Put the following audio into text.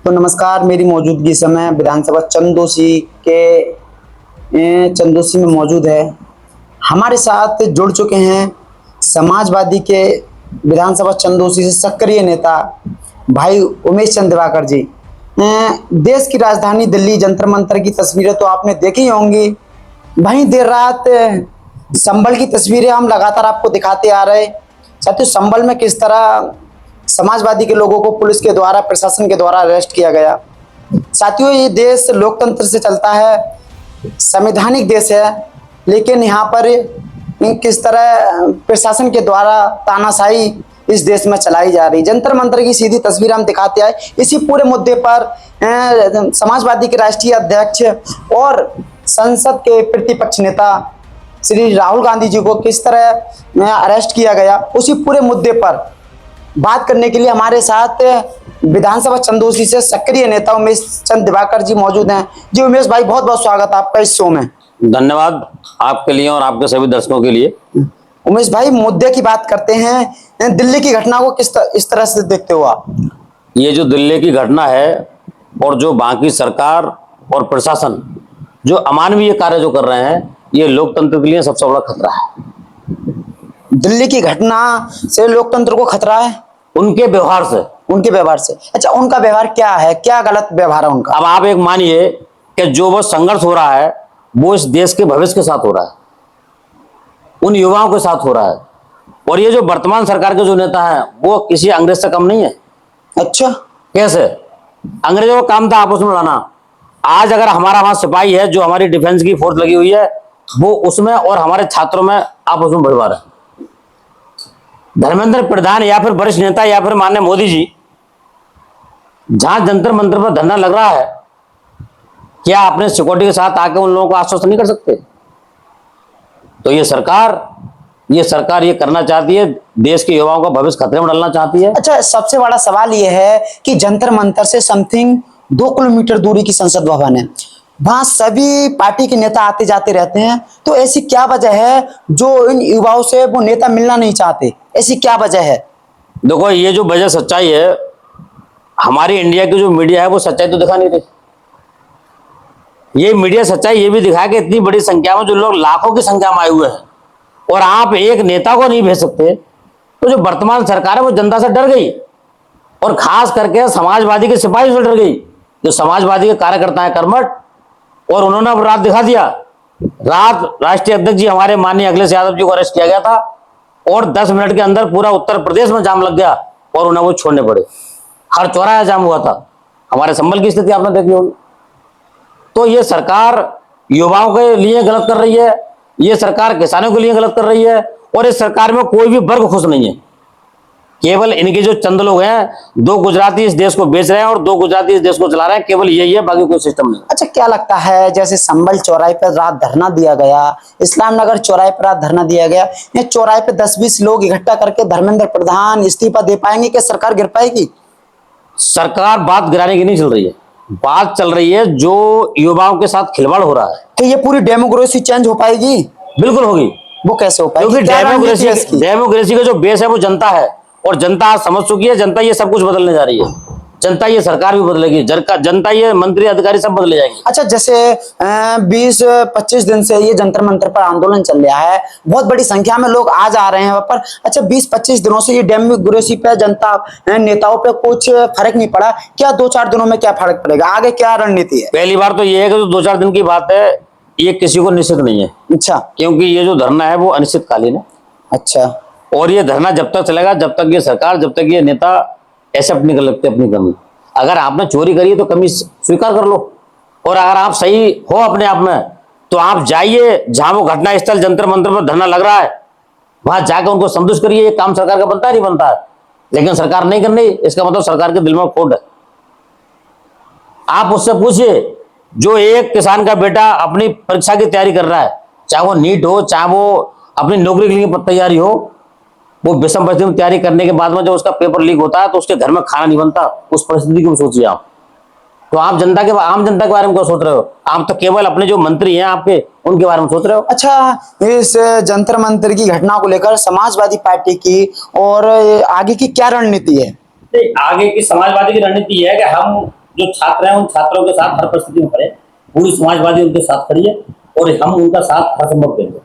तो नमस्कार, मेरी मौजूदगी समय विधानसभा चंदोसी में मौजूद है। हमारे साथ जुड़ चुके हैं समाजवादी के विधानसभा चंदोसी से सक्रिय नेता भाई उमेश चंद दिवाकर जी। देश की राजधानी दिल्ली जंतर मंतर की तस्वीरें तो आपने देखी ही होंगी। वहीं देर रात संभल की तस्वीरें हम लगातार आपको दिखाते आ रहे। साथियों, संभल में किस तरह समाजवादी के लोगों को पुलिस के द्वारा, प्रशासन के द्वारा अरेस्ट किया गया। साथियों, ये देश लोकतंत्र से चलता है, संवैधानिक देश है, लेकिन यहाँ पर किस तरह प्रशासन के द्वारा तानाशाही इस देश में चलाई जा रही। जंतर मंतर की सीधी तस्वीर हम दिखाते आए। इसी पूरे मुद्दे पर समाजवादी के राष्ट्रीय अध्यक्ष और संसद के प्रतिपक्ष नेता श्री राहुल गांधी जी को किस तरह अरेस्ट किया गया, उसी पूरे मुद्दे पर बात करने के लिए हमारे साथ विधानसभा चंदोसी से सक्रिय नेता उमेश चंद दिवाकर जी मौजूद हैं। जी उमेश भाई, बहुत बहुत स्वागत है आपका इस शो में। धन्यवाद आपके लिए और आपके सभी दर्शकों के लिए। उमेश भाई, मुद्दे की बात करते हैं। दिल्ली की घटना को इस तरह से देखते हो आप? ये जो दिल्ली की घटना है और जो बाकी सरकार और प्रशासन जो अमानवीय कार्य जो कर रहे हैं, ये लोकतंत्र के लिए सबसे बड़ा खतरा है। दिल्ली की घटना से लोकतंत्र को खतरा है? उनके व्यवहार से। उनके व्यवहार से? अच्छा, उनका व्यवहार क्या है? क्या गलत व्यवहार है उनका? अब आप एक मानिए कि जो वो संघर्ष हो रहा है वो इस देश के भविष्य के साथ हो रहा है, उन युवाओं के साथ हो रहा है। और ये जो वर्तमान सरकार के जो नेता हैं वो किसी अंग्रेज से कम नहीं है। अच्छा, कैसे? अंग्रेजों का काम था आपस में लड़ना। आज अगर हमारा वहां सिपाही है, जो हमारी डिफेंस की फोर्स लगी हुई है, वो उसमें और हमारे छात्रों में आपस में भिड़वा रहे हैं। धर्मेंद्र प्रधान या फिर वरिष्ठ नेता या फिर माननीय मोदी जी जहां जंतर मंतर पर धरना लग रहा है, क्या अपने सिक्योरिटी के साथ आके उन लोगों को आश्वस्त नहीं कर सकते? तो ये सरकार ये करना चाहती है, देश के युवाओं का भविष्य खतरे में डालना चाहती है। अच्छा, सबसे बड़ा सवाल ये है कि जंतर मंतर से समथिंग 2 किलोमीटर दूरी की संसद भवन है, वहां सभी पार्टी के नेता आते जाते रहते हैं। तो ऐसी क्या वजह है जो इन युवाओं से वो नेता मिलना नहीं चाहते? ऐसी क्या वजह है? देखो, ये जो वजह सच्चाई है, हमारी इंडिया की जो मीडिया है वो सच्चाई तो दिखा नहीं रही। ये मीडिया सच्चाई ये भी दिखाया कि इतनी बड़ी संख्या में जो लोग लाखों की संख्या में आए हुए हैं और आप एक नेता को नहीं भेज सकते, तो जो वर्तमान सरकार है वो जनता से डर गई और खास करके समाजवादी के सिपाही से डर गई। जो समाजवादी के कार्यकर्ता है कर्मठ, और उन्होंने अब रात दिखा दिया। रात राष्ट्रीय अध्यक्ष जी हमारे माननीय अखिलेश यादव जी को अरेस्ट किया गया था और 10 मिनट के अंदर पूरा उत्तर प्रदेश में जाम लग गया और उन्हें वो छोड़ने पड़े। हर चौराहा जाम हुआ था। हमारे संभल की स्थिति आपने देखी होगी। तो ये सरकार युवाओं के लिए गलत कर रही है, ये सरकार किसानों के लिए गलत कर रही है, और इस सरकार में कोई भी वर्ग खुश नहीं है। केवल इनके जो चंद लोग हैं, 2 गुजराती इस देश को बेच रहे हैं और 2 गुजराती इस देश को चला रहे हैं। केवल यही है, बाकी कोई सिस्टम नहीं। अच्छा, क्या लगता है जैसे संभल चौराहे पर रात धरना दिया गया, इस्लाम नगर चौराहे पर रात धरना दिया गया, ये चौराहे पे 10-20 लोग इकट्ठा करके धर्मेंद्र प्रधान इस्तीफा दे पाएंगे? क्या सरकार गिर पाएगी? सरकार बात गिराने की नहीं चल रही है, बात चल रही है जो युवाओं के साथ खिलवाड़ हो रहा है। तो ये पूरी डेमोक्रेसी चेंज हो पाएगी? बिल्कुल होगी। वो कैसे हो पाएगी? क्योंकि डेमोक्रेसी का जो बेस है वो जनता है, और जनता आज समझ चुकी है। जनता ये सब कुछ बदलने जा रही है। जनता ये सरकार भी बदलेगी, जनता ये मंत्री अधिकारी सब बदले जाएंगे। अच्छा, जैसे 20-25 दिन से ये जंतर मंतर पर आंदोलन चल रहा है, बहुत बड़ी संख्या में लोग आज आ रहे हैं वहां पर। अच्छा, 20-25 दिनों से ये डेमोक्रेसी पे, जनता नेताओं पे कुछ फर्क नहीं पड़ा क्या? 2-4 दिनों में क्या फर्क पड़ेगा? आगे क्या रणनीति है? पहली बार तो ये है कि जो 2-4 दिन की बात है, ये किसी को निश्चित नहीं है। अच्छा, क्योंकि ये जो धरना है वो अनिश्चितकालीन है। अच्छा, और ये धरना जब तक चलेगा, जब तक ये सरकार, जब तक ये नेता एक्सेप्ट नहीं कर लगते अपनी कमी। अगर आपने चोरी करी है तो कमी स्वीकार कर लो, और अगर आप सही हो अपने आप में तो आप जाइए जहां वो घटना स्थल जंतर मंतर पर धरना लग रहा है, वहां जाकर उनको संतुष्ट करिए। ये काम सरकार का बनता है, नहीं बनता है? लेकिन सरकार नहीं कर रही, इसका मतलब सरकार के दिल में खोट है। आप उससे पूछिए, जो एक किसान का बेटा अपनी परीक्षा की तैयारी कर रहा है, चाहे वो नीट हो, चाहे वो अपनी नौकरी के लिए तैयारी हो, वो विषम परिस्थिति में तैयारी करने के बाद में जब उसका पेपर लीक होता है तो उसके घर में खाना नहीं बनता। उस परिस्थिति को सोचिए आप। तो आप आम जनता के बारे में क्या सोच रहे हो? आप तो केवल अपने जो मंत्री हैं आपके, उनके बारे में सोच रहे हो। अच्छा, इस जंतर मंतर की घटना को लेकर समाजवादी पार्टी की और आगे की क्या रणनीति है? आगे की समाजवादी की रणनीति है कि हम जो छात्र हैं उन छात्रों के साथ हर परिस्थिति में खड़े हैं। पूरी समाजवादी उनके साथ खड़ी है और हम उनका साथ हर संभव देंगे।